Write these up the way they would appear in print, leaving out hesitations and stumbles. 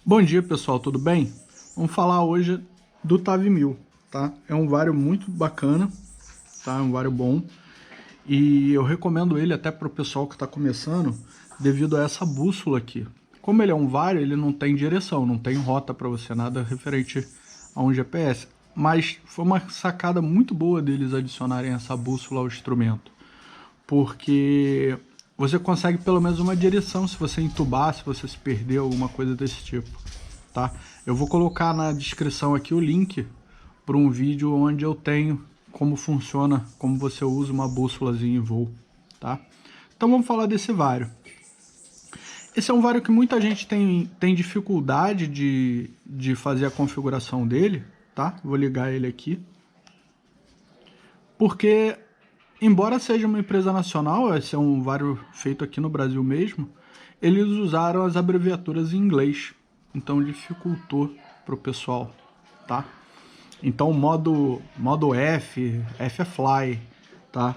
Bom dia, pessoal, tudo bem? Vamos falar hoje do TAV1000, tá? É um vario muito bacana, tá? É um vario bom e eu recomendo ele até para o pessoal que está começando devido a essa bússola aqui. Como ele é um vario, ele não tem direção, não tem rota para você, nada referente a um GPS. Mas foi uma sacada muito boa deles adicionarem essa bússola ao instrumento, porque você consegue pelo menos uma direção se você entubar, se você se perder, alguma coisa desse tipo, tá? Eu vou colocar na descrição aqui o link para um vídeo onde eu tenho como funciona, como você usa uma bússolazinha em voo, tá? Então vamos falar desse vario. Esse é um vario que muita gente tem dificuldade de fazer a configuração dele, tá? Vou ligar ele aqui. Porque, embora seja uma empresa nacional, esse é um vario feito aqui no Brasil mesmo, eles usaram as abreviaturas em inglês, então dificultou para o pessoal, tá? Então modo F é fly, tá?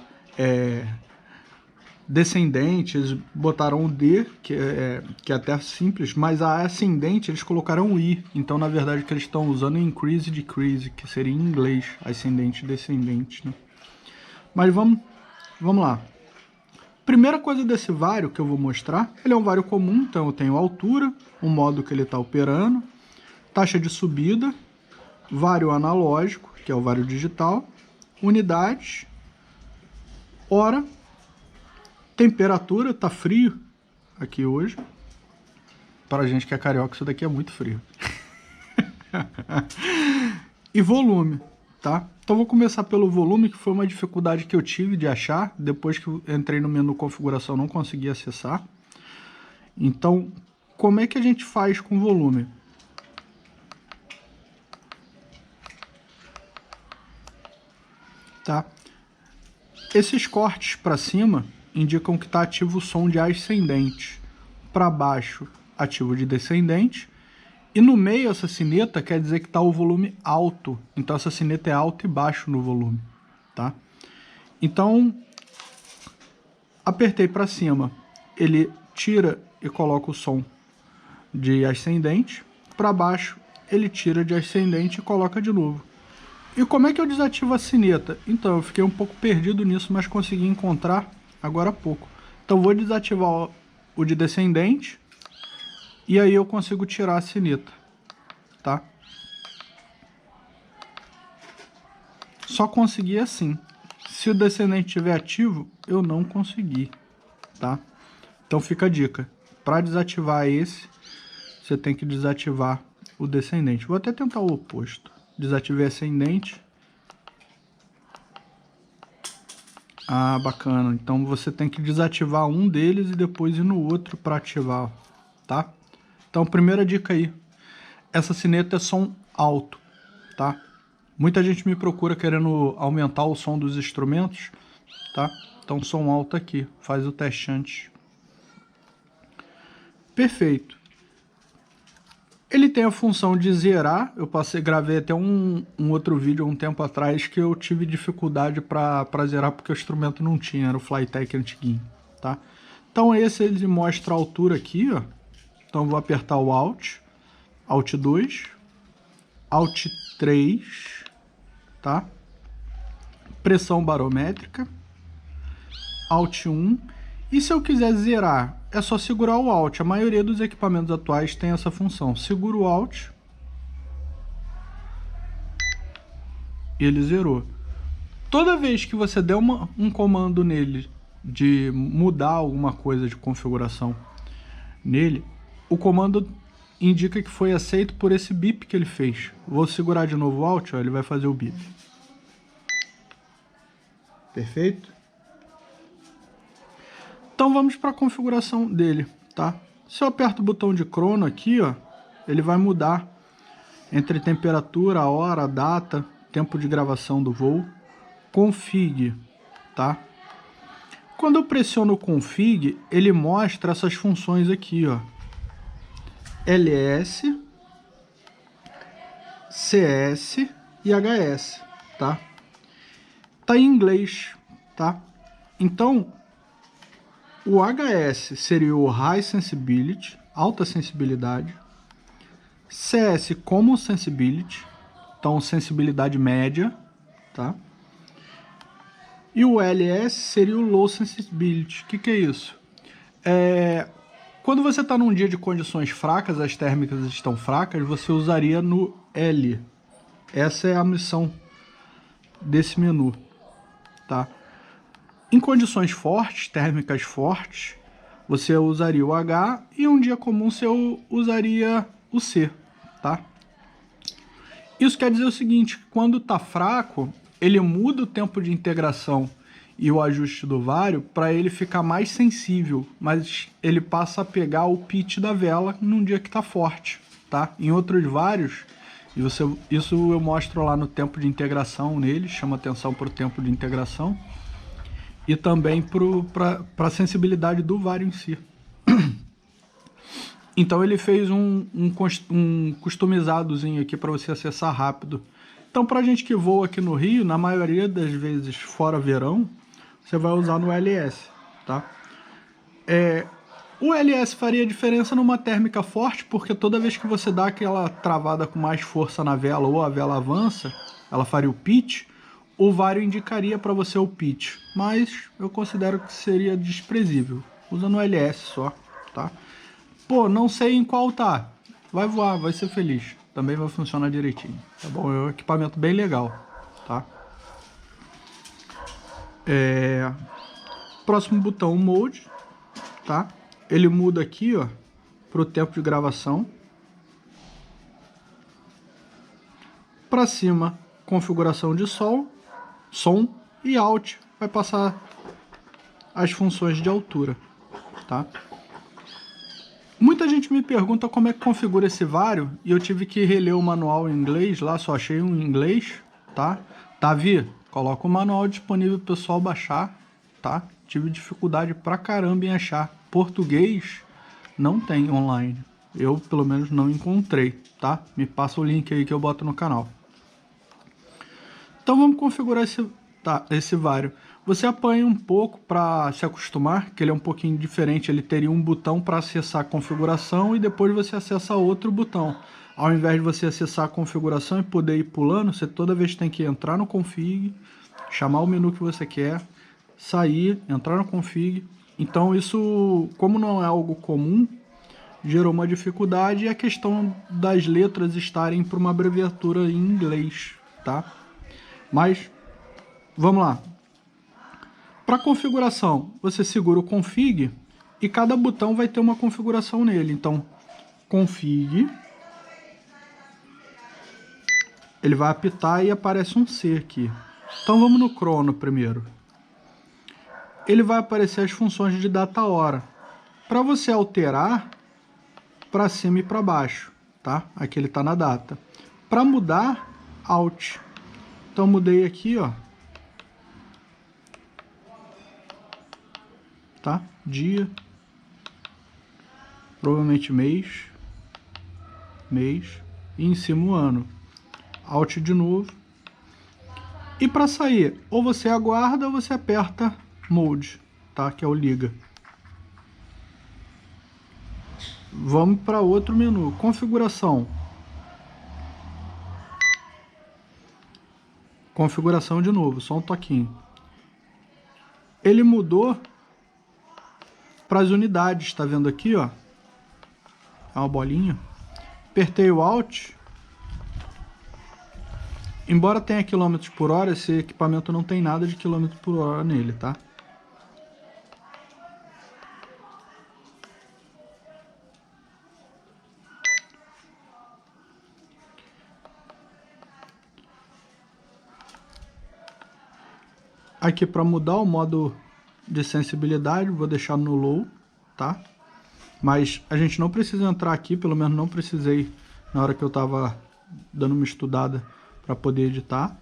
Descendente, eles botaram o D, que é até simples, mas a ascendente eles colocaram o I, então na verdade o que eles estão usando é increase e decrease, que seria em inglês, ascendente e descendente, né? Mas vamos lá. Primeira coisa desse vario que eu vou mostrar, ele é um vario comum, então eu tenho altura, o modo que ele está operando, taxa de subida, vario analógico, que é o vario digital, unidades, hora, temperatura, tá frio aqui hoje. Para a gente que é carioca, isso daqui é muito frio. E volume, tá? Então vou começar pelo volume, que foi uma dificuldade que eu tive de achar. Depois que eu entrei no menu configuração, não consegui acessar. Então, como é que a gente faz com volume? Tá? Esses cortes para cima indicam que está ativo o som de ascendente. Para baixo, ativo de descendente. E no meio, essa sineta quer dizer que está o volume alto. Então, essa sineta é alto e baixo no volume, tá? Então, apertei para cima. Ele tira e coloca o som de ascendente. Para baixo, ele tira de ascendente e coloca de novo. E como é que eu desativo a sineta? Então, eu fiquei um pouco perdido nisso, mas consegui encontrar agora há pouco. Então, vou desativar o de descendente. E aí eu consigo tirar a sineta, tá? Só consegui assim. Se o descendente estiver ativo, eu não consegui, tá? Então fica a dica. Para desativar esse, você tem que desativar o descendente. Vou até tentar o oposto. Desativei ascendente. Ah, bacana. Então você tem que desativar um deles e depois ir no outro para ativar, tá? Então, primeira dica aí, essa sineta é som alto, tá? Muita gente me procura querendo aumentar o som dos instrumentos, tá? Então, som alto aqui, faz o teste antes. Perfeito. Ele tem a função de zerar, gravei até um outro vídeo um tempo atrás que eu tive dificuldade para zerar porque o instrumento não tinha, era o Flytek antiguinho, tá? Então, esse ele mostra a altura aqui, ó. Então, vou apertar o Alt, Alt 2, Alt 3, tá? Pressão barométrica, Alt 1. E se eu quiser zerar, é só segurar o Alt. A maioria dos equipamentos atuais tem essa função. Segura o Alt e ele zerou. Toda vez que você der um comando nele de mudar alguma coisa de configuração nele, o comando indica que foi aceito por esse bip que ele fez. Vou segurar de novo o Alt, ó, ele vai fazer o bip. Perfeito? Então vamos para a configuração dele, tá? Se eu aperto o botão de crono aqui, ó, ele vai mudar entre temperatura, a hora, a data, tempo de gravação do voo. Config, tá? Quando eu pressiono o config, ele mostra essas funções aqui, ó. LS, CS e HS, tá? Tá em inglês, tá? Então, o HS seria o High Sensibility, alta sensibilidade. CS como Sensibility, então sensibilidade média, tá? E o LS seria o Low Sensibility. O que é isso? Quando você está num dia de condições fracas, as térmicas estão fracas, você usaria no L. Essa é a missão desse menu, tá? Em condições fortes, térmicas fortes, você usaria o H, e em um dia comum você usaria o C, tá? Isso quer dizer o seguinte: quando está fraco, ele muda o tempo de integração e o ajuste do vário para ele ficar mais sensível, mas ele passa a pegar o pitch da vela num dia que está forte, tá? Em outros vários, isso eu mostro lá no tempo de integração nele, chama atenção para o tempo de integração e também para a sensibilidade do vário em si. Então ele fez um customizadozinho aqui para você acessar rápido. Então, para a gente que voa aqui no Rio, na maioria das vezes fora verão, você vai usar no LS, tá? O LS faria diferença numa térmica forte, porque toda vez que você dá aquela travada com mais força na vela ou a vela avança, ela faria o pitch, o vário indicaria para você o pitch, mas eu considero que seria desprezível. Usa no LS só, tá? Pô, não sei em qual tá. Vai voar, vai ser feliz. Também vai funcionar direitinho, tá bom? É um equipamento bem legal, tá? Próximo botão, Mode, tá? Ele muda aqui, ó, pro tempo de gravação. Para cima, configuração de som e Alt vai passar as funções de altura, tá? Muita gente me pergunta como é que configura esse vário e eu tive que reler o manual em inglês lá, só achei um em inglês, tá? Davi, coloca o manual disponível pro pessoal baixar, tá? Tive dificuldade pra caramba em achar. Português não tem online. Eu, pelo menos, não encontrei, tá? Me passa o link aí que eu boto no canal. Então vamos configurar esse vário. Você apanha um pouco para se acostumar, que ele é um pouquinho diferente. Ele teria um botão para acessar a configuração e depois você acessa outro botão. Ao invés de você acessar a configuração e poder ir pulando, você toda vez tem que entrar no config, chamar o menu que você quer, sair, entrar no config. Então isso, como não é algo comum, gerou uma dificuldade e a questão das letras estarem para uma abreviatura em inglês, tá? Mas, vamos lá. Para configuração, você segura o config e cada botão vai ter uma configuração nele. Então, config, ele vai apitar e aparece um C aqui. Então vamos no crono primeiro. Ele vai aparecer as funções de data hora. Para você alterar, para cima e para baixo, tá? Aqui ele está na data. Para mudar, Alt. Então mudei aqui, ó. Tá? Dia, provavelmente mês, e em cima o ano. Alt de novo. E para sair, ou você aguarda ou você aperta Mode, tá? Que é o liga. Vamos para outro menu, configuração. Configuração de novo, só um toquinho. Ele mudou para as unidades, tá vendo aqui, ó? É uma bolinha. Apertei o Alt. Embora tenha quilômetros por hora, esse equipamento não tem nada de quilômetro por hora nele, tá? Aqui para mudar o modo de sensibilidade, vou deixar no low, tá? Mas a gente não precisa entrar aqui, pelo menos não precisei na hora que eu estava dando uma estudada para poder editar.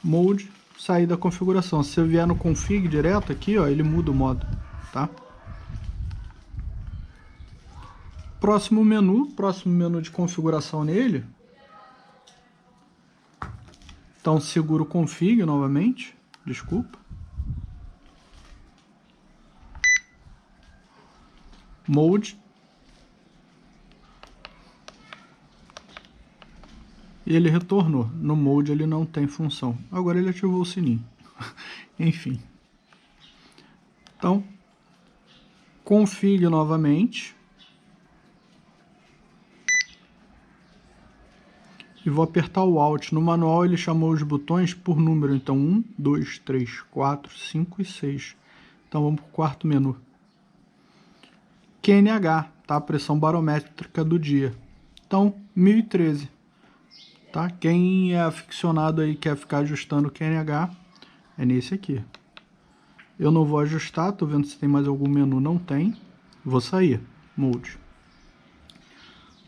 Mode, sair da configuração. Se você vier no config direto aqui, ó, ele muda o modo, tá? Próximo menu de configuração nele. Então seguro o config novamente, desculpa. Mode. e ele retornou. No Mode ele não tem função. Agora ele ativou o sininho. Enfim. Então, config novamente. E vou apertar o Alt. No manual ele chamou os botões por número. Então 1, 2, 3, 4, 5 e 6. Então vamos para o quarto menu. QNH, tá? A pressão barométrica do dia. Então 1013. Tá? Quem é aficionado aí quer ficar ajustando o QNH, é nesse aqui. Eu não vou ajustar, tô vendo se tem mais algum menu, não tem. Vou sair, Mode.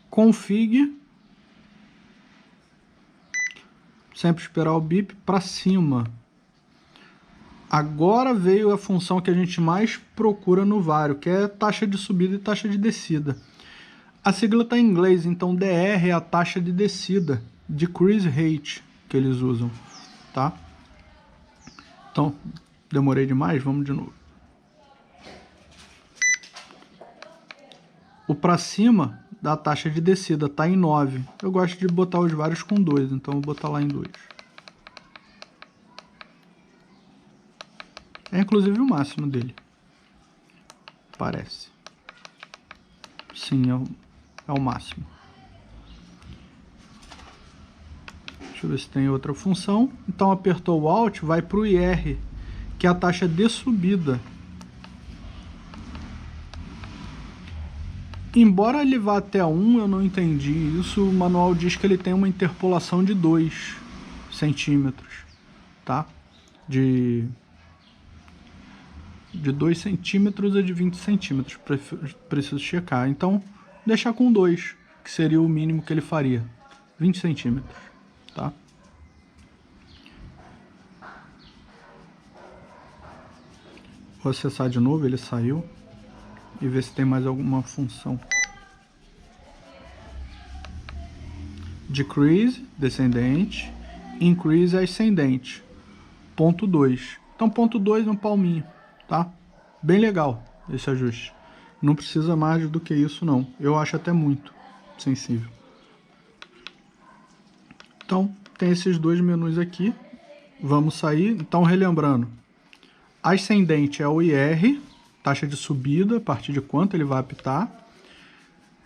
Config. Sempre esperar o bip para cima. Agora veio a função que a gente mais procura no Vario, que é taxa de subida e taxa de descida. A sigla está em inglês, então DR é a taxa de descida, decrease rate, que eles usam, tá? Então, demorei demais, vamos de novo. O para cima da taxa de descida está em 9. Eu gosto de botar os vários com 2, então vou botar lá em 2. É inclusive o máximo dele. Parece. Sim, é o máximo. Deixa eu ver se tem outra função. Então apertou o Alt, vai para o IR, que é a taxa de subida. Embora ele vá até 1, eu não entendi isso. O manual diz que ele tem uma interpolação de 2 centímetros, tá? De 2 centímetros a de 20 centímetros. Preciso checar. Então, deixar com 2, que seria o mínimo que ele faria. 20 centímetros, tá? Vou acessar de novo, ele saiu. E ver se tem mais alguma função. Decrease, descendente. Increase, ascendente. Ponto 2. Então, ponto 2 no palminho, tá? Bem legal esse ajuste. Não precisa mais do que isso, não. Eu acho até muito sensível. Então, tem esses dois menus aqui. Vamos sair. Então, relembrando. Ascendente é o IR, taxa de subida, a partir de quanto ele vai apitar.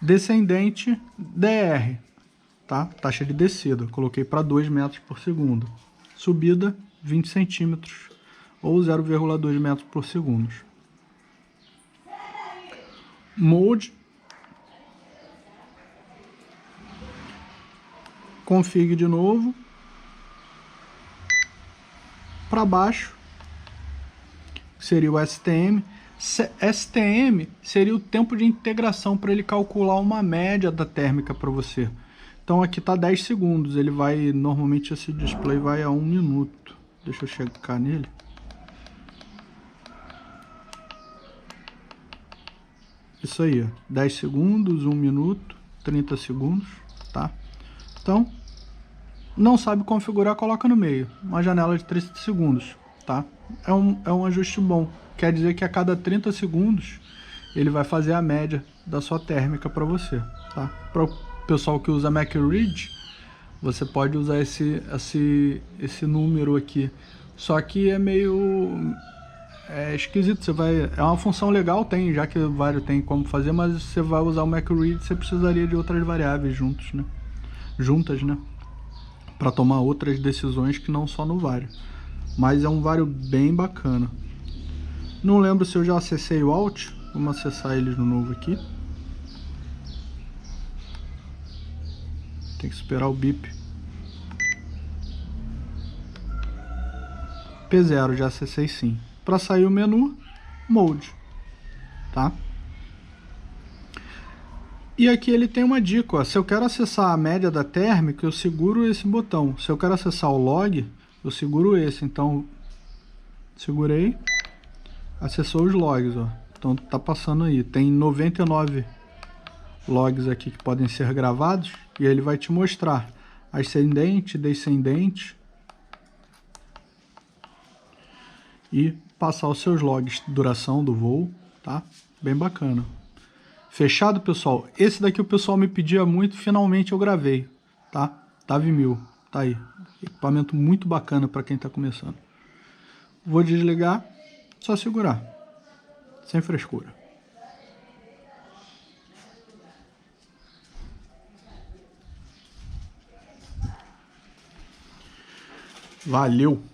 Descendente, DR, tá? Taxa de descida, coloquei para 2 metros por segundo. Subida, 20 centímetros, ou 0,2 metros por segundo. Mode. Config de novo. Para baixo, seria o STM. STM seria o tempo de integração para ele calcular uma média da térmica para você. Então aqui está 10 segundos, ele vai, normalmente esse display vai a 1 minuto. Deixa eu checar nele. Isso aí, 10 segundos, 1 minuto, 30 segundos, tá? Então, não sabe configurar, coloca no meio, uma janela de 30 segundos, tá? É um ajuste bom. Quer dizer que a cada 30 segundos ele vai fazer a média da sua térmica para você, tá? Para o pessoal que usa MacRead, você pode usar esse número aqui. Só que é meio esquisito. É uma função legal, tem, já que o Vario tem como fazer, mas você vai usar o MacRead, você precisaria de outras variáveis juntas, né? Para tomar outras decisões que não só no Vario. Mas é um Vario bem bacana. Não lembro se eu já acessei o Alt. Vamos acessar ele de novo aqui. Tem que esperar o bip. P0, já acessei sim. Para sair o menu, Mode, tá? E aqui ele tem uma dica, ó. Se eu quero acessar a média da térmica, eu seguro esse botão. Se eu quero acessar o log, eu seguro esse. Então, segurei, acessou os logs, ó. Então tá passando aí. Tem 99 logs aqui que podem ser gravados. E ele vai te mostrar ascendente, descendente. E passar os seus logs, duração do voo, tá? Bem bacana. Fechado, pessoal? Esse daqui o pessoal me pedia muito, finalmente eu gravei, tá? TAV 1000, tá aí. Equipamento muito bacana para quem está começando. Vou desligar, só segurar, sem frescura. Valeu!